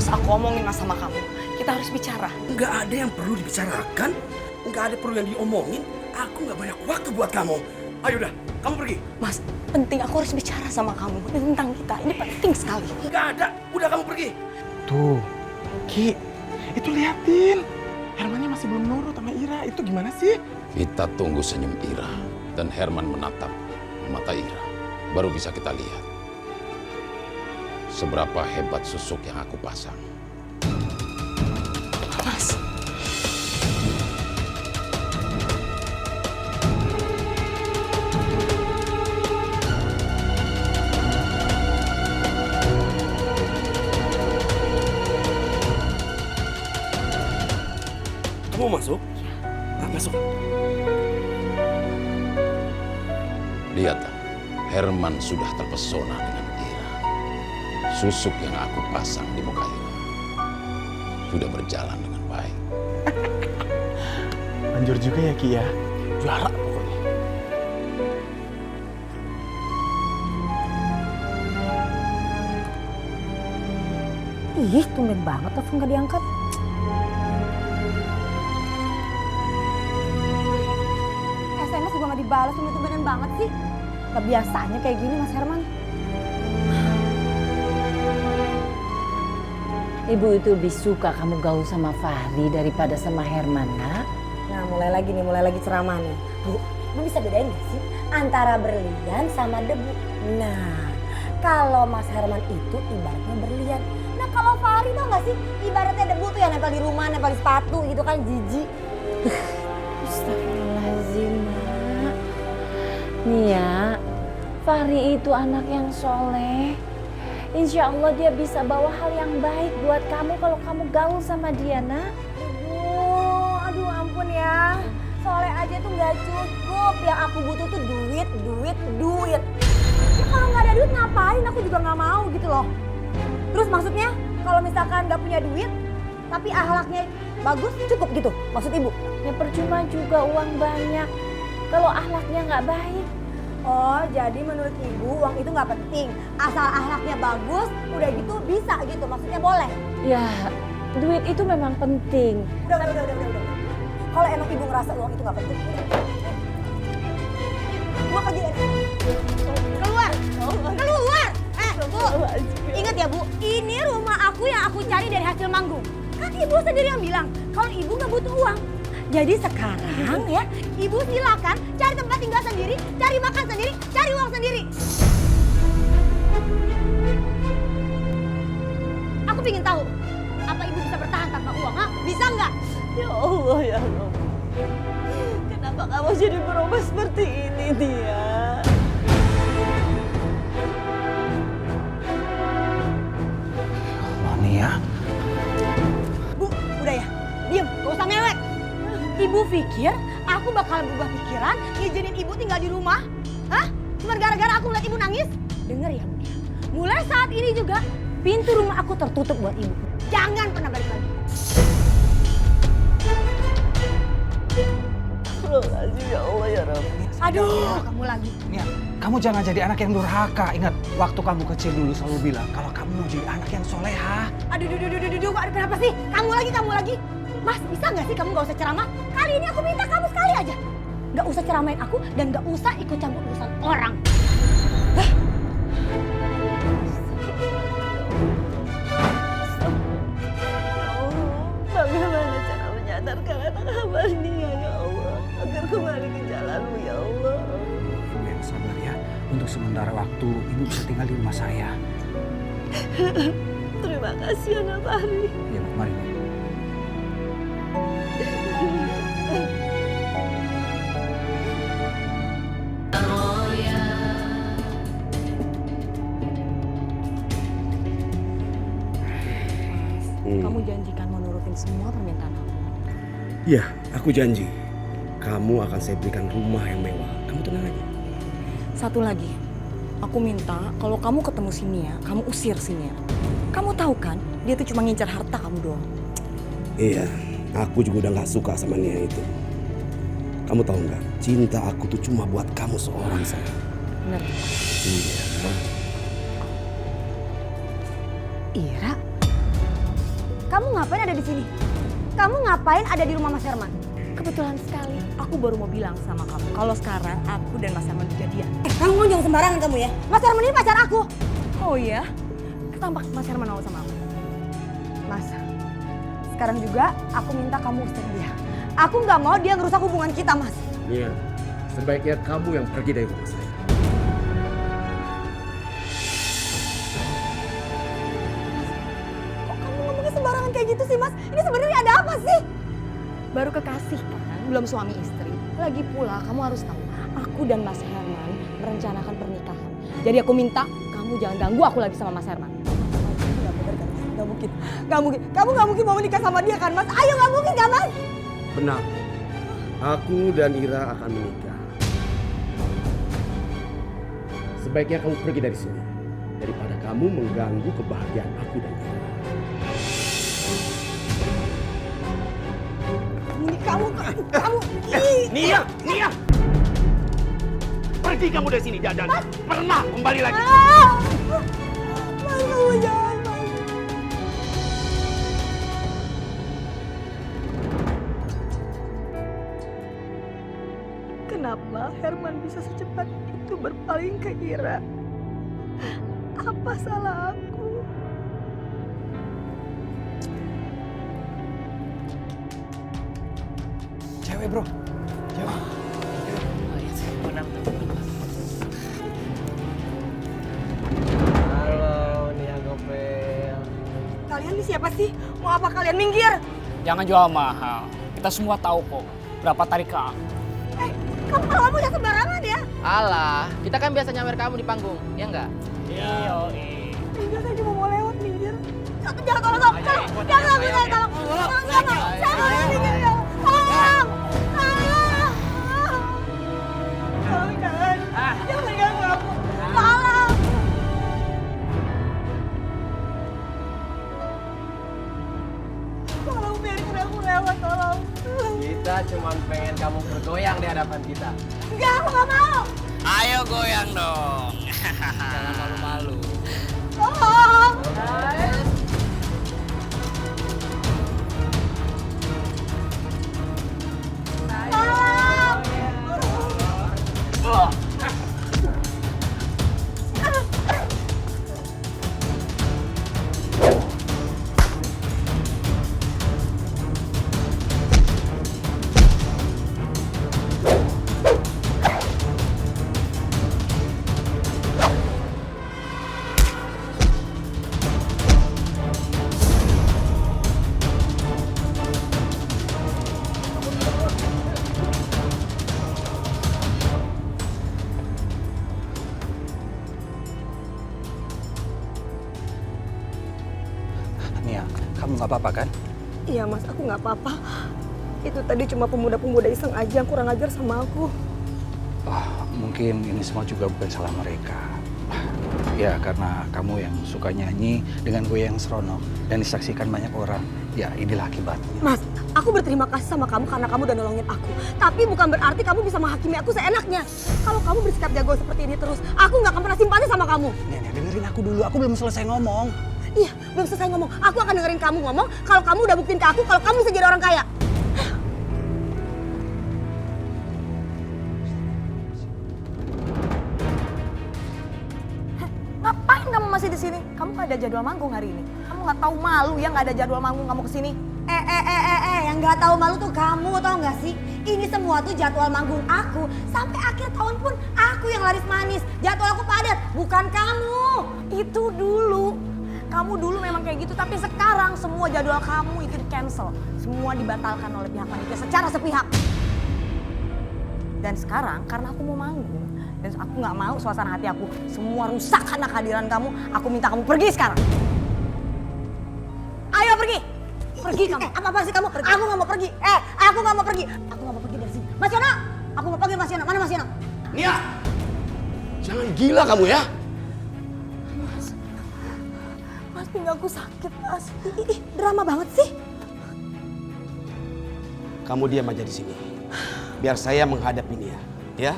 harus aku omongin mas sama kamu. Kita harus bicara. Nggak ada yang perlu dibicarakan. Nggak ada perlu yang diomongin. Aku nggak banyak waktu buat kamu. Ayo udah, kamu pergi. Mas, penting aku harus bicara sama kamu. Ini tentang kita, ini penting sekali. Nggak ada, udah kamu pergi. Tuh, Ki, itu liatin. Hermannya masih belum nurut sama Ira. Itu gimana sih? Kita tunggu senyum Ira dan Herman menatap mata Ira. Baru bisa kita lihat seberapa hebat susuk yang aku pasang. Mas. Kamu masuk? Nah, masuk. Lihat, Herman sudah terpesona dengan Ira. Susuk yang aku pasang di muka Ira sudah berjalan dengan baik. Manjur juga ya, Ki ya. Juara pokoknya. Ih, tumben banget telepon gak diangkat. SMS juga gak dibalas, tumben-tumbenan banget sih. Gak biasanya kayak gini Mas Herman. Ibu itu lebih suka kamu gaul sama Fahri daripada sama Herman, nak. Nah mulai lagi ceramah nih. Bu, emang bisa bedain gak sih antara berlian sama debu? Nah, kalau Mas Herman itu ibaratnya berlian. Nah kalau Fahri tau gak sih ibaratnya debu tuh yang nempel di rumah, nempel di sepatu gitu kan, jijik. Astagfirullahaladzim, nak. Nih ya, Fahri itu anak yang soleh. Insya Allah dia bisa bawa hal yang baik buat kamu kalau kamu gaul sama dia, nak. Aduh ampun ya. Soleh aja tuh gak cukup. Yang aku butuh tuh duit. Ya kalau gak ada duit ngapain, aku juga gak mau gitu loh. Terus maksudnya kalau misalkan gak punya duit, tapi akhlaknya bagus, cukup gitu maksud ibu? Ya percuma juga uang banyak kalau akhlaknya nggak baik. Oh jadi menurut ibu uang itu gak penting. Asal akhlaknya bagus, udah gitu bisa gitu, maksudnya boleh? Ya duit itu memang penting. Udah. Kalau emang ibu ngerasa uang itu gak penting, mau pergi dari sini. Keluar! Bu, ingat ya Bu, ini rumah aku yang aku cari dari hasil manggung. Kan ibu sendiri yang bilang kalau ibu gak butuh uang. Jadi sekarang ya, ibu silakan cari tempat tinggal sendiri, cari makan sendiri, cari uang sendiri. Aku ingin tahu, apa ibu bisa bertahan tanpa uang? Ha? Bisa nggak? Ya Allah ya Allah. Kenapa kamu jadi berubah seperti ini dia? Allah nih ya. Bu, udah ya, diem, gak usah mewek. Ibu pikir aku bakal berubah pikiran, ngizinin ibu tinggal di rumah? Hah? Cuma gara-gara aku ngeliat ibu nangis? Dengar ya Bu, mulai saat ini juga pintu rumah aku tertutup buat ibu. Jangan pernah balik lagi. Astagfirullahaladzim ya Allah ya Rabbi. Aduh, kamu lagi. Nia, kamu jangan jadi anak yang durhaka. Ingat, waktu kamu kecil dulu selalu bilang kalau kamu mau jadi anak yang soleha. Aduh, kenapa sih? Kamu lagi. Mas, bisa nggak sih kamu nggak usah ceramah? Kali ini aku minta kamu sekali aja. Nggak usah ceramain aku dan nggak usah ikut campur urusan orang. Bagaimana cara menyadarkan anak hamba Nia ya Allah agar kembali ke jalanmu ya Allah. Ibu yang sabar ya. Untuk sementara waktu, ibu bisa tinggal di rumah saya. Terima kasih anak Fahri. Ya, Bu, mari. Bu. Kamu janjikan mau nurutin semua permintaan aku. Ya, aku janji. Kamu akan saya berikan rumah yang mewah. Kamu tenang aja. Satu lagi, aku minta kalau kamu ketemu si Nia, kamu usir si Nia. Kamu tahu kan, dia tuh cuma ngincar harta kamu doang. Iya, aku juga udah gak suka sama Nia itu. Kamu tahu nggak? Cinta aku tuh cuma buat kamu seorang sayang. Bener. Iya. Ira, kamu ngapain ada di sini? Kamu ngapain ada di rumah Mas Herman? Kebetulan sekali, aku baru mau bilang sama kamu kalau sekarang aku dan Mas Herman kejadian. Kamu ngomong jangan sembarangan kamu ya. Mas Herman ini pacar aku. Oh iya? Tampak Mas Herman mau sama aku. Mas, sekarang juga aku minta kamu usir dia. Aku nggak mau dia ngerusak hubungan kita, Mas. Nia, sebaiknya kamu yang pergi dari rumah saya. Kok kamu ngomongnya sembarangan kayak gitu sih, Mas? Ini sebenarnya ada apa sih? Baru kekasih kan, belum suami istri. Lagi pula kamu harus tahu, aku dan Mas Herman merencanakan pernikahan. Jadi aku minta kamu jangan ganggu aku lagi sama Mas Herman. Gak bener kan, Mas? Gak mungkin. Gak mungkin. Kamu gak mungkin mau menikah sama dia kan, Mas? Ayo, gak mungkin kan, Mas? Benar. Aku dan Ira akan menikah. Sebaiknya kamu pergi dari sini daripada kamu mengganggu kebahagiaan aku dan Ira. Ini kamu. Nia! Pergi kamu dari sini, dan pernah kembali lagi. Mas, kamu jangan, Mas. Kenapa Herman bisa secepat itu berpaling ke Ira? Apa salah aku? Cewek bro, cewek. Halo, Nia Gopel. Kalian ini siapa sih? Mau apa kalian? Minggir! Jangan jual mahal. Kita semua tahu kok berapa tarikah. Kamu jangan sembarangan ya. Alah, kita kan biasa nyawer kamu di panggung, ya enggak? Iya. Minggir, saya cuma mau lewat, minggir. Jangan tolong. Jangan aku, saya tolong. Saya mau minggir ya. Tolong. Tolong jangan. Jangan ganggu aku. Tolong. Tolong biarin aku lewat, tolong. Kita cuma pengen kamu bergoyang di hadapan kita. Enggak, aku nggak mau. Ayo goyang dong. Jangan malu-malu. Tolong. Nia, kamu nggak apa-apa kan? Iya Mas, aku nggak apa-apa. Itu tadi cuma pemuda-pemuda iseng aja yang kurang ajar sama aku. Mungkin ini semua juga bukan salah mereka. Ya karena kamu yang suka nyanyi dengan gue yang seronok dan disaksikan banyak orang. Ya inilah akibatnya. Mas, aku berterima kasih sama kamu karena kamu udah nolongin aku. Tapi bukan berarti kamu bisa menghakimi aku seenaknya. Kalau kamu bersikap jago seperti ini terus, aku nggak akan pernah simpati sama kamu. Nenek dengerin aku dulu, aku belum selesai ngomong. Iya, belum selesai ngomong. Aku akan dengerin kamu ngomong kalau kamu udah buktiin ke aku kalau kamu bisa jadi orang kaya. Ngapain kamu masih di sini? Kamu nggak ada jadwal manggung hari ini. Kamu nggak tahu malu ya nggak ada jadwal manggung kamu kesini? Yang nggak tahu malu tuh kamu, tau nggak sih? Ini semua tuh jadwal manggung aku. Sampai akhir tahun pun aku yang laris manis. Jadwal aku padat, bukan kamu. Itu dulu. Kamu dulu memang kayak gitu, tapi sekarang semua jadwal kamu itu di-cancel. Semua dibatalkan oleh pihak panitia secara sepihak. Dan sekarang karena aku mau manggung, dan aku nggak mau suasana hati aku semua rusak karena kehadiran kamu, aku minta kamu pergi sekarang. Ayo pergi! Pergi kamu. Apa sih kamu? Pergi. Aku nggak mau pergi. Aku nggak mau pergi. Aku nggak mau pergi dari sini. Mas Yono, aku mau pergi Mas Yono. Mana Mas Yono? Nia! Jangan gila kamu ya. Mas, pinggangku sakit, Mas. Drama banget sih. Kamu diam aja di sini. Biar saya menghadapi Nia, ya?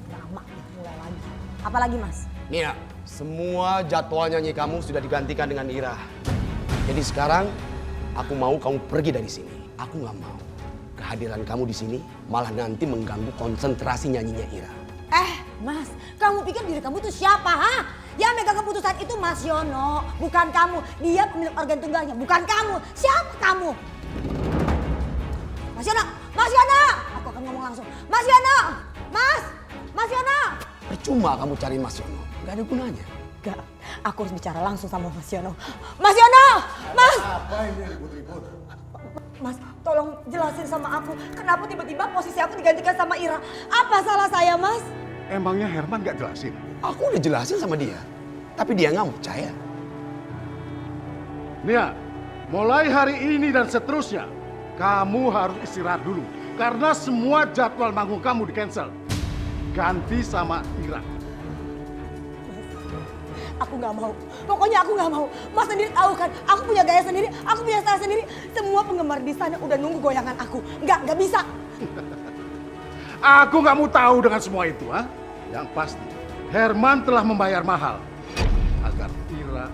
Drama mulai lagi. Apalagi Mas? Nia, Semua jadwal nyanyi kamu sudah digantikan dengan Ira. Jadi sekarang aku mau kamu pergi dari sini. Aku nggak mau kehadiran kamu di sini malah nanti mengganggu konsentrasi nyanyinya Ira. Mas, kamu pikir diri kamu tuh siapa, ha? Yang megang keputusan itu Mas Yono, bukan kamu. Dia pemilik organ tunggalnya, bukan kamu. Siapa kamu? Mas Yono! Mas Yono! Aku akan ngomong langsung. Mas Yono! Mas Yono! Percuma kamu cari Mas Yono, nggak ada gunanya. Gak, aku harus bicara langsung sama Mas Yono. Mas Yono! Mas! Apa ini ribut-ribut? Mas, tolong jelasin sama aku. Kenapa tiba-tiba posisi aku digantikan sama Ira? Apa salah saya, Mas? Emangnya Herman gak jelasin? Aku udah jelasin sama dia, tapi dia nggak mau percaya. Nia, mulai hari ini dan seterusnya, kamu harus istirahat dulu. Karena semua jadwal manggung kamu di-cancel. Ganti sama Ira. Aku nggak mau. Pokoknya aku nggak mau. Mas sendiri tahu kan, aku punya gaya sendiri, aku punya style sendiri. Semua penggemar di sana udah nunggu goyangan aku. Nggak bisa. Aku gak mau tahu dengan semua itu, ha? Yang pasti, Herman telah membayar mahal agar Ira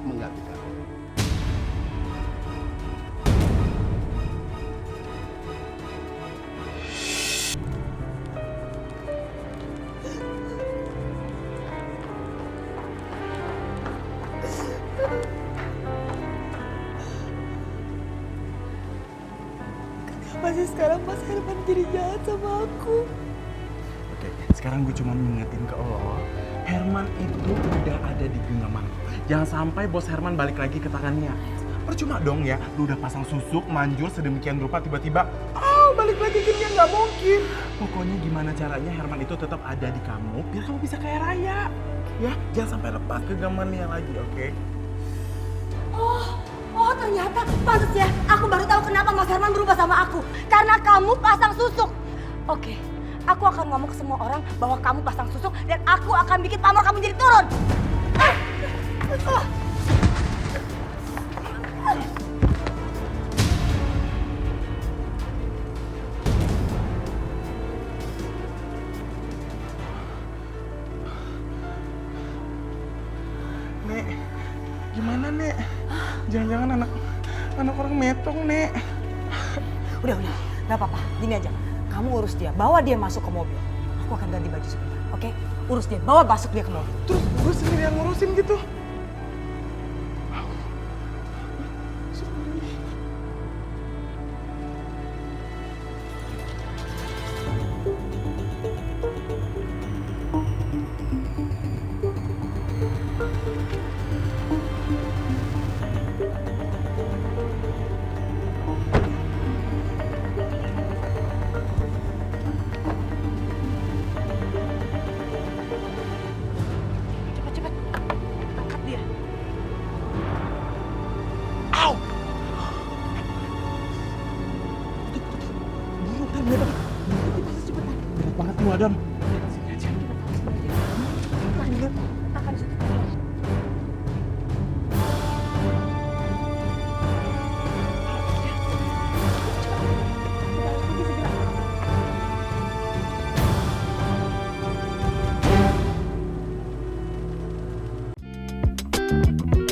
menggantikan. Masih sekarang Mas Herman jadi jahat sama aku. Oke, sekarang gue cuma ngingetin ke lo, Herman itu udah ada di genggaman. Jangan sampai bos Herman balik lagi ke tangannya. Percuma dong ya, lu udah pasang susuk, manjur sedemikian rupa tiba-tiba, balik lagi ke dia, nggak mungkin. Pokoknya gimana caranya Herman itu tetap ada di kamu, biar kamu bisa kaya raya. Ya, jangan sampai lepas genggamannya lagi, oke? Oh ternyata pantas ya. Aku baru tahu kenapa Mas Herman berubah sama aku. Karena kamu pasang susuk. Oke, aku akan ngomong ke semua orang bahwa kamu pasang susuk dan aku akan bikin pamor kamu jadi turun. Nek, gimana Nek? Jangan-jangan anak orang metong, Nek. Udah, gak apa-apa. Gini aja, kamu urus dia, bawa dia masuk ke mobil. Aku akan ganti baju sebentar, oke? Urus dia, bawa masuk dia ke mobil. Terus gue sendiri yang ngurusin gitu. Berat banget tuh Adam. Thank you.